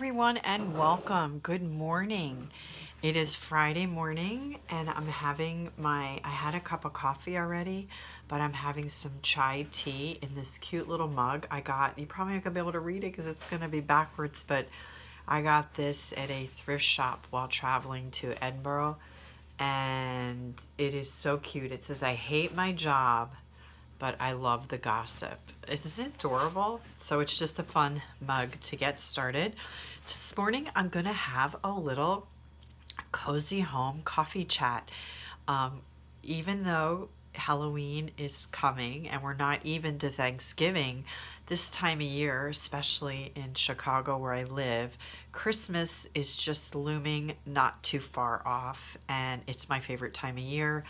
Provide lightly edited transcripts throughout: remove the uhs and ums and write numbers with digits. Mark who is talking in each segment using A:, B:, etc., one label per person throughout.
A: everyone and welcome. Good morning. It is Friday morning and I'm having I had a cup of coffee already, but I'm having some chai tea in this cute little mug I got. You probably not gonna be able to read it because it's gonna be backwards, but I got this at a thrift shop while traveling to Edinburgh and it is so cute. It says, "I hate my job, but I love the gossip." Isn't it adorable? So it's just a fun mug to get started. This morning I'm gonna have a little cozy home coffee chat. Even though Halloween is coming and we're not even to Thanksgiving, this time of year, especially in Chicago where I live, Christmas is just looming not too far off, and it's my favorite time of year.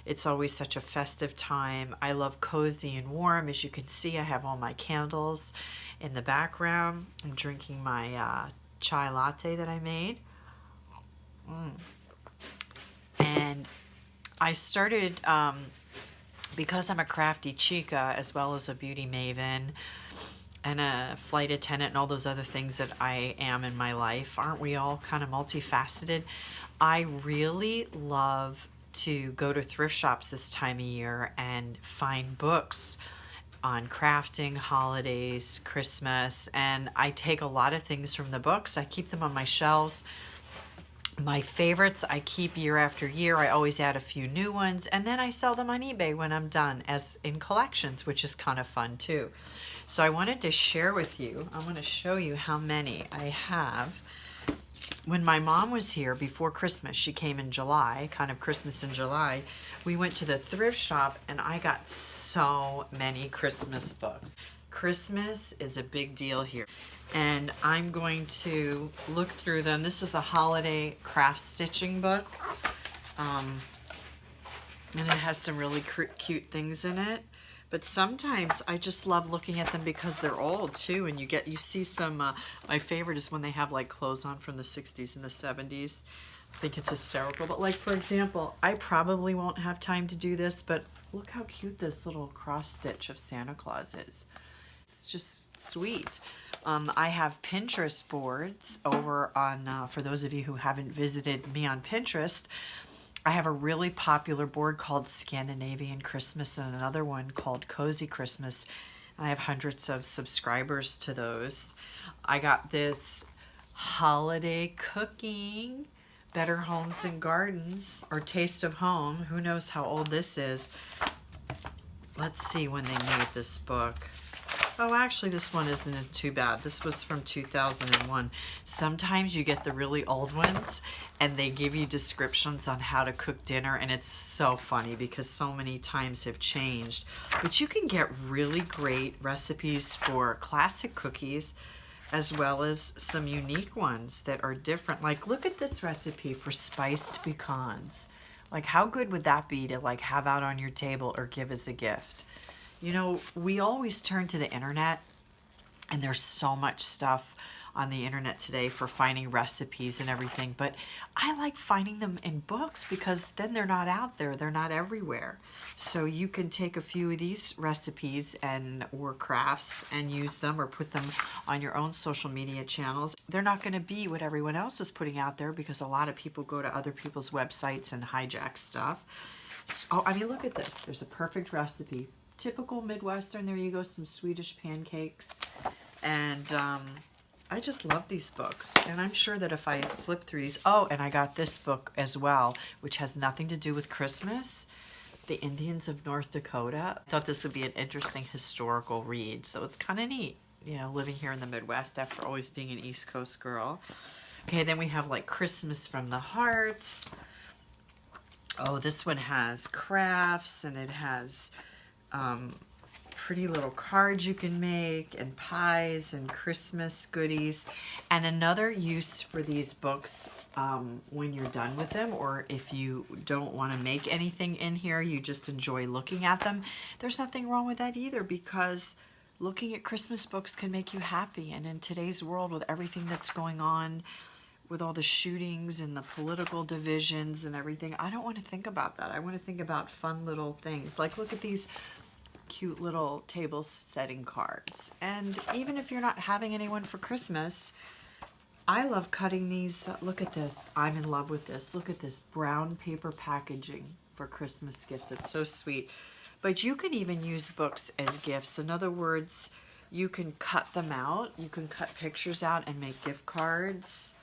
A: It's always such a festive time. I love cozy and warm. As you can see, I have all my candles in the background. I'm drinking my chai latte that I made. And I started, because I'm a crafty chica as well as a beauty maven and a flight attendant and all those other things that I am in my life. Aren't we all kind of multifaceted? I really love to go to thrift shops this time of year and find books on crafting, holidays, Christmas, and I take a lot of things from the books. I keep them on my shelves. My favorites I keep year after year. I always add a few new ones, and then I sell them on eBay when I'm done as in collections, which is kind of fun too. So I wanted to share with you, I want to show you how many I have. When my mom was here before Christmas, she came in July, kind of Christmas in July, we went to the thrift shop and I got so many Christmas books. Christmas is a big deal here, and I'm going to look through them. This is a holiday craft stitching book, and it has some really cute things in it. But sometimes I just love looking at them because they're old too, and you see some, my favorite is when they have like clothes on from the 60s and the 70s. I think it's hysterical. But like, for example, I probably won't have time to do this, but look how cute this little cross stitch of Santa Claus is. It's just sweet. I have Pinterest boards over on, for those of you who haven't visited me on Pinterest, I have a really popular board called Scandinavian Christmas and another one called Cozy Christmas. And I have hundreds of subscribers to those. I got this holiday cooking, Better Homes and Gardens, or Taste of Home. Who knows how old this is? Let's see when they made this book. Oh, actually, this one isn't too bad. This was from 2001. Sometimes you get the really old ones, and they give you descriptions on how to cook dinner, and it's so funny because so many times have changed. But you can get really great recipes for classic cookies, as well as some unique ones that are different. Like, look at this recipe for spiced pecans. Like, how good would that be to like have out on your table or give as a gift? You know, we always turn to the internet, and there's so much stuff on the internet today for finding recipes and everything, but I like finding them in books because then they're not out there, they're not everywhere. So you can take a few of these recipes or crafts and use them or put them on your own social media channels. They're not going to be what everyone else is putting out there because a lot of people go to other people's websites and hijack stuff. So, I mean, look at this. There's a perfect recipe. Typical Midwestern. There you go, some Swedish pancakes. And I just love these books. And I'm sure that if I flip through these, oh, and I got this book as well, which has nothing to do with Christmas, The Indians of North Dakota. I thought this would be an interesting historical read. So it's kind of neat, you know, living here in the Midwest after always being an East Coast girl. Okay, then we have like Christmas from the Heart. Oh, this one has crafts, and it has pretty little cards you can make, and pies and Christmas goodies. And another use for these books, when you're done with them, or if you don't want to make anything in here, you just enjoy looking at them, there's nothing wrong with that either, because looking at Christmas books can make you happy. And in today's world, with everything that's going on, with all the shootings and the political divisions and everything, I don't want to think about that. I want to think about fun little things. Like, look at these cute little table setting cards. And even if you're not having anyone for Christmas, I love cutting these. Look at this. I'm in love with this. Look at this brown paper packaging for Christmas gifts. It's so sweet. But you can even use books as gifts. In other words, you can cut them out. You can cut pictures out and make gift cards.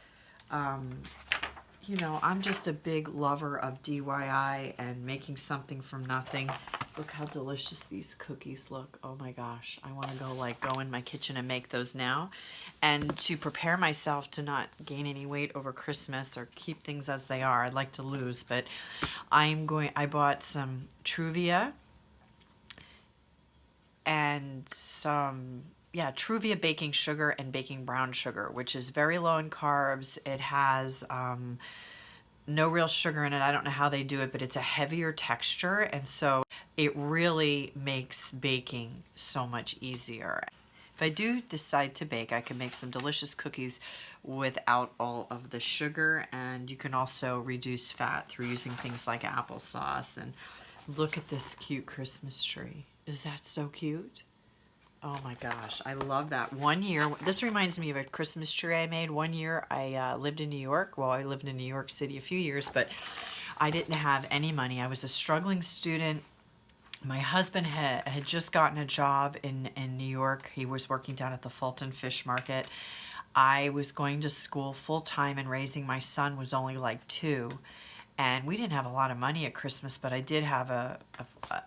A: You know, I'm just a big lover of DIY and making something from nothing. Look how delicious these cookies look. Oh my gosh. I want to go in my kitchen and make those now. And to prepare myself to not gain any weight over Christmas or keep things as they are. I'd like to lose, but I bought some Truvia and some Truvia baking sugar and baking brown sugar, which is very low in carbs. It has no real sugar in it. I don't know how they do it, but it's a heavier texture, and so it really makes baking so much easier. If I do decide to bake, I can make some delicious cookies without all of the sugar, and you can also reduce fat through using things like applesauce. And look at this cute Christmas tree. Is that so cute? Oh my gosh, I love that. One year, this reminds me of a Christmas tree I made. One year I lived in New York. Well, I lived in New York City a few years, but I didn't have any money. I was a struggling student. My husband had just gotten a job in New York. He was working down at the Fulton Fish Market. I was going to school full time and raising my son was only like 2. And we didn't have a lot of money at Christmas, but I did have a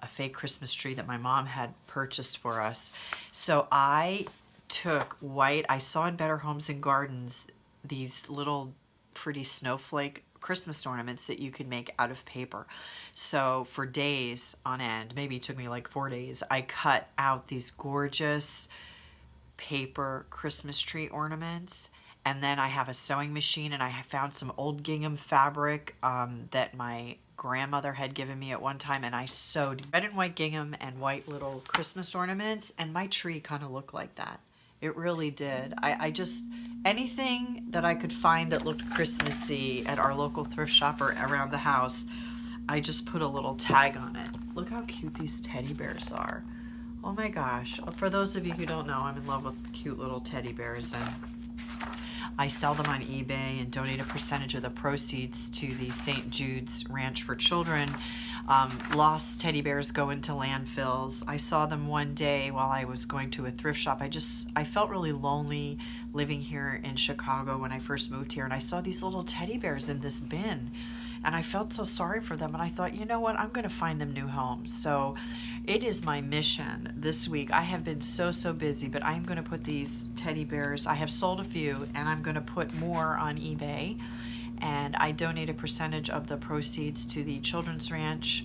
A: fake Christmas tree that my mom had purchased for us. So I took white, I saw in Better Homes and Gardens these little pretty snowflake Christmas ornaments that you could make out of paper. So for days on end, maybe it took me like 4 days, I cut out these gorgeous paper Christmas tree ornaments. And then I have a sewing machine, and I found some old gingham fabric that my grandmother had given me at one time, and I sewed red and white gingham and white little Christmas ornaments, and my tree kind of looked like that. It really did. I just, anything that I could find that looked Christmassy at our local thrift shop or around the house, I just put a little tag on it. Look how cute these teddy bears are. Oh my gosh. For those of you who don't know, I'm in love with cute little teddy bears, and I sell them on eBay and donate a percentage of the proceeds to the St. Jude's Ranch for Children. Lost teddy bears go into landfills. I saw them one day while I was going to a thrift shop. I felt really lonely living here in Chicago when I first moved here, and I saw these little teddy bears in this bin. And I felt so sorry for them, and I thought, you know what, I'm going to find them new homes. So it is my mission this week. I have been so busy, but I'm going to put these teddy bears, I have sold a few, and I'm going to put more on eBay. And I donate a percentage of the proceeds to the Children's Ranch,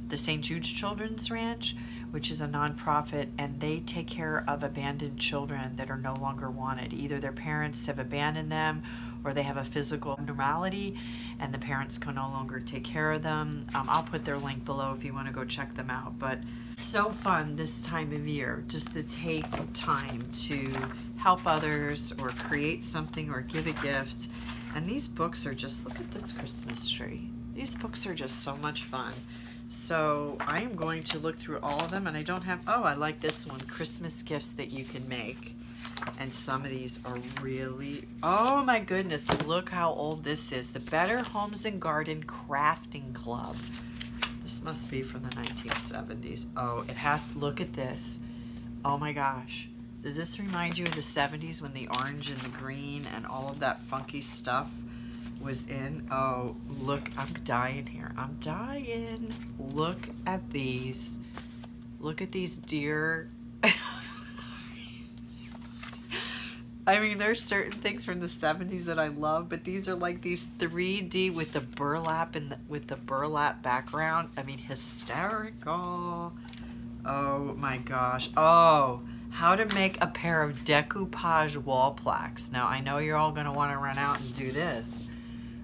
A: the St. Jude's Children's Ranch, which is a nonprofit, and they take care of abandoned children that are no longer wanted. Either their parents have abandoned them, or they have a physical abnormality and the parents can no longer take care of them. I'll put their link below if you want to go check them out. But it's so fun this time of year just to take time to help others or create something or give a gift. And these books are just, look at this Christmas tree. These books are just so much fun. So I am going to look through all of them, and I don't have, oh, I like this one, Christmas gifts that you can make. And some of these are really, oh my goodness, look how old this is. The Better Homes and Garden Crafting Club. This must be from the 1970s. Oh, it has, look at this. Oh my gosh. Does this remind you of the 70s when the orange and the green and all of that funky stuff was in? Oh, look, I'm dying here. I'm dying. Look at these. Look at these deer. I mean, there's certain things from the 70s that I love, but these are like these 3D with the burlap and with the burlap background. I mean, hysterical. Oh my gosh. Oh, how to make a pair of decoupage wall plaques. Now, I know you're all going to want to run out and do this.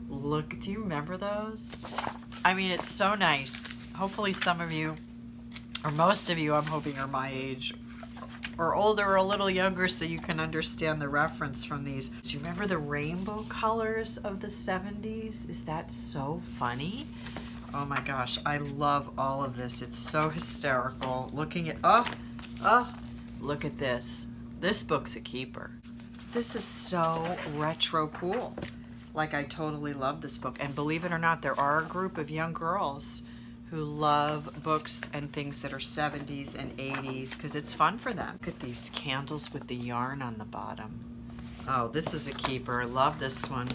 A: Look, do you remember those? I mean, it's so nice. Hopefully some of you, or most of you, I'm hoping are my age, or older or a little younger, so you can understand the reference from these. Do you remember the rainbow colors of the 70s? Is that so funny? Oh my gosh, I love all of this. It's so hysterical. Looking at, look at this. This book's a keeper. This is so retro cool. Like, I totally love this book. And believe it or not, there are a group of young girls who love books and things that are 70s and 80s because it's fun for them. Look at these candles with the yarn on the bottom. Oh, this is a keeper. I love this one.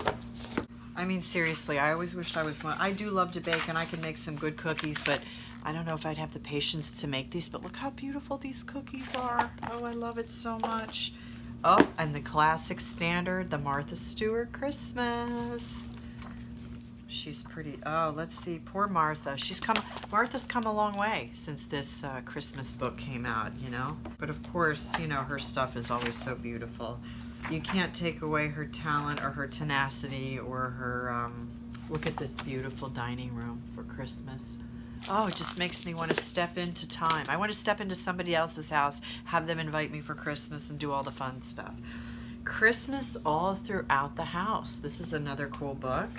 A: I mean, seriously, I always wished I was one. I do love to bake and I can make some good cookies, but I don't know if I'd have the patience to make these, but look how beautiful these cookies are. Oh, I love it so much. Oh, and the classic standard, the Martha Stewart Christmas. She's pretty. Oh, let's see. Poor Martha. Martha's come a long way since this Christmas book came out, you know. But of course, you know, her stuff is always so beautiful. You can't take away her talent or her tenacity or her, look at this beautiful dining room for Christmas. Oh, it just makes me want to step into time. I want to step into somebody else's house, have them invite me for Christmas and do all the fun stuff. Christmas all throughout the house. This is another cool book.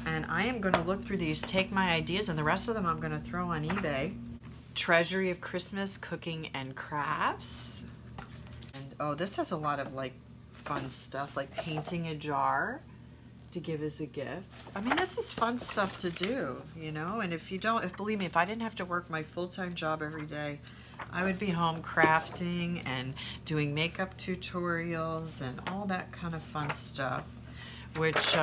A: And I am going to look through these, take my ideas, and the rest of them I'm going to throw on eBay. Treasury of Christmas Cooking and Crafts. And oh, this has a lot of like fun stuff, like painting a jar to give as a gift. I mean, this is fun stuff to do, you know. And if believe me, if I didn't have to work my full-time job every day, I would be home crafting and doing makeup tutorials and all that kind of fun stuff, which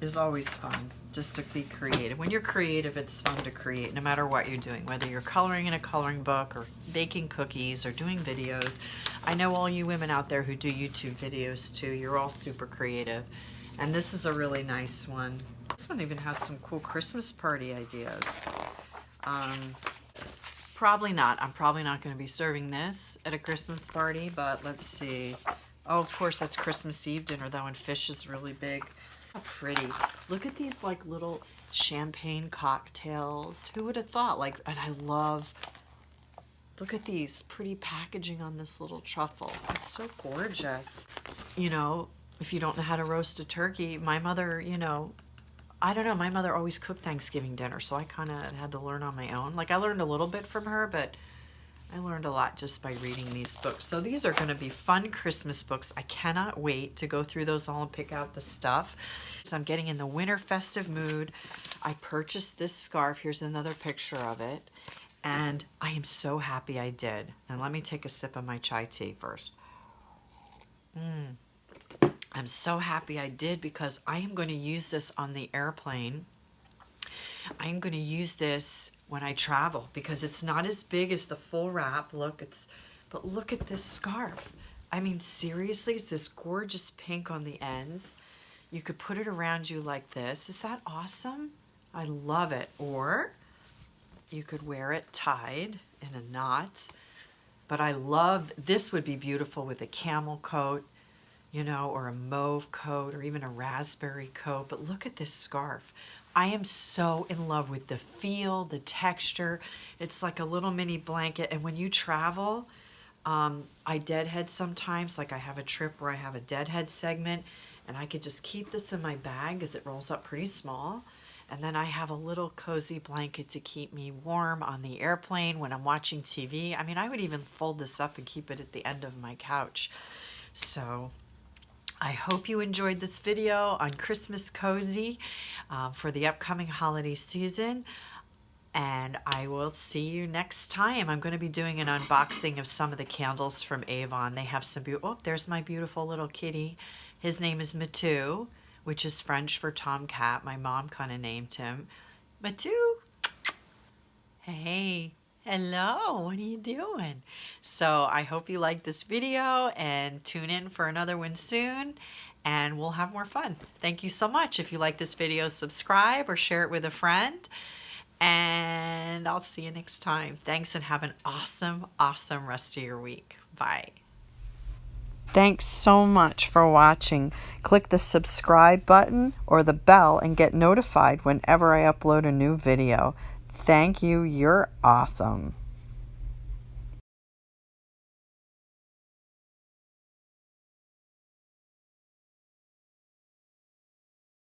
A: is always fun, just to be creative. When you're creative, it's fun to create, no matter what you're doing, whether you're coloring in a coloring book or baking cookies or doing videos. I know all you women out there who do YouTube videos too, you're all super creative. And this is a really nice one. This one even has some cool Christmas party ideas. Probably not. I'm probably not going to be serving this at a Christmas party, but let's see. Oh, of course, that's Christmas Eve dinner, though, and fish is really big. How pretty. Look at these like little champagne cocktails. Who would have thought? Like, and I love, look at these pretty packaging on this little truffle. It's so gorgeous. You know, if you don't know how to roast a turkey, my mother, you know, I don't know, my mother always cooked Thanksgiving dinner, so I kind of had to learn on my own. Like, I learned a little bit from her, but I learned a lot just by reading these books. So these are going to be fun Christmas books. I cannot wait to go through those all and pick out the stuff. So I'm getting in the winter festive mood. I purchased this scarf. Here's another picture of it. And I am so happy I did. And let me take a sip of my chai tea first. I'm so happy I did because I am going to use this on the airplane. I'm going to use this when I travel because it's not as big as the full wrap. But look at this scarf. I mean, seriously, it's this gorgeous pink on the ends. You could put it around you like this. Is that awesome? I love it. Or you could wear it tied in a knot. But I love, this would be beautiful with a camel coat, you know, or a mauve coat, or even a raspberry coat. But look at this scarf. I am so in love with the feel, the texture. It's like a little mini blanket. And when you travel, I deadhead sometimes. Like I have a trip where I have a deadhead segment, and I could just keep this in my bag because it rolls up pretty small. And then I have a little cozy blanket to keep me warm on the airplane when I'm watching TV. I mean, I would even fold this up and keep it at the end of my couch. So I hope you enjoyed this video on Christmas Cozy for the upcoming holiday season. And I will see you next time. I'm going to be doing an unboxing of some of the candles from Avon. They have some oh, there's my beautiful little kitty. His name is Matu, which is French for tomcat. My mom kind of named him. Matu. Hey. Hello, what are you doing? So I hope you like this video and tune in for another one soon and we'll have more fun. Thank you so much. If you like this video, subscribe or share it with a friend. And I'll see you next time. Thanks and have an awesome, awesome rest of your week. Bye. Thanks so much for watching. Click the subscribe button or the bell and get notified whenever I upload a new video. Thank you. You're awesome.